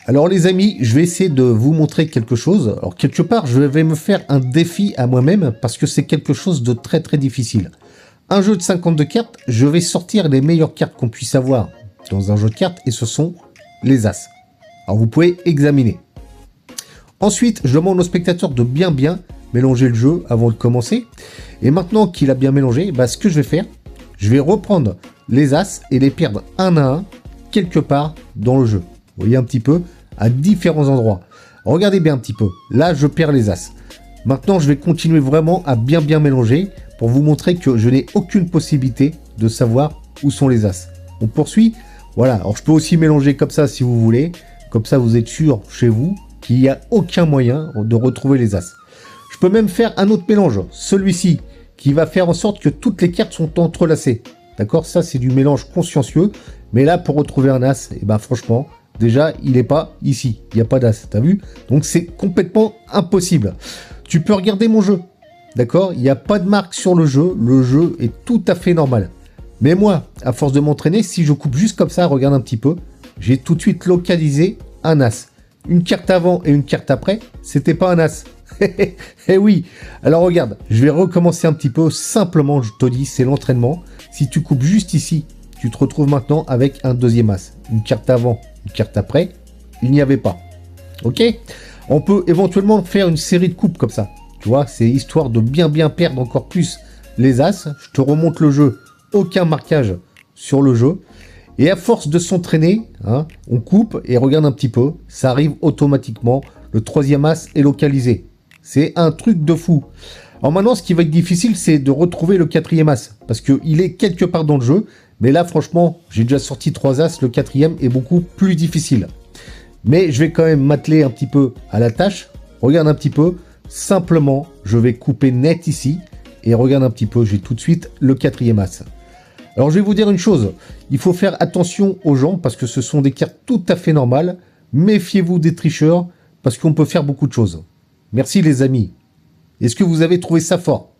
Alors les amis, je vais essayer de vous montrer quelque chose. Alors quelque part, je vais me faire un défi à moi-même parce que c'est quelque chose de très très difficile. Un jeu de 52 cartes, je vais sortir les meilleures cartes qu'on puisse avoir dans un jeu de cartes et ce sont les As. Alors vous pouvez examiner. Ensuite, je demande au spectateur de bien mélanger le jeu avant de commencer. Et maintenant qu'il a bien mélangé, ce que je vais faire, je vais reprendre les As et les perdre un à un quelque part dans le jeu. Vous voyez un petit peu, à différents endroits. Regardez bien un petit peu. Là, je perds les As. Maintenant, je vais continuer vraiment à bien mélanger pour vous montrer que je n'ai aucune possibilité de savoir où sont les As. On poursuit. Voilà. Alors, je peux aussi mélanger comme ça si vous voulez. Comme ça, vous êtes sûr chez vous qu'il n'y a aucun moyen de retrouver les As. Je peux même faire un autre mélange. Celui-ci, qui va faire en sorte que toutes les cartes sont entrelacées. D'accord? Ça, c'est du mélange consciencieux. Mais là, pour retrouver un As, franchement... Déjà, il n'est pas ici. Il n'y a pas d'As, t'as vu? Donc, c'est complètement impossible. Tu peux regarder mon jeu. D'accord? Il n'y a pas de marque sur le jeu. Le jeu est tout à fait normal. Mais moi, à force de m'entraîner, si je coupe juste comme ça, regarde un petit peu, j'ai tout de suite localisé un As. Une carte avant et une carte après, c'était pas un As. Eh oui. Alors, regarde, je vais recommencer un petit peu. Simplement, je te dis, c'est l'entraînement. Si tu coupes juste ici, tu te retrouves maintenant avec un deuxième As. Une carte avant, une carte après, il n'y avait pas. Ok? On peut éventuellement faire une série de coupes comme ça. Tu vois, c'est histoire de bien perdre encore plus les As. Je te remonte le jeu. Aucun marquage sur le jeu. Et à force de s'entraîner, on coupe et regarde un petit peu. Ça arrive automatiquement. Le troisième As est localisé. C'est un truc de fou. Alors maintenant, ce qui va être difficile, c'est de retrouver le quatrième As. Parce qu'il est quelque part dans le jeu. Mais là, franchement, j'ai déjà sorti 3 As. Le quatrième est beaucoup plus difficile. Mais je vais quand même m'atteler un petit peu à la tâche. Regarde un petit peu. Simplement, je vais couper net ici. Et regarde un petit peu, j'ai tout de suite le quatrième As. Alors, je vais vous dire une chose. Il faut faire attention aux gens parce que ce sont des cartes tout à fait normales. Méfiez-vous des tricheurs parce qu'on peut faire beaucoup de choses. Merci les amis. Est-ce que vous avez trouvé ça fort ?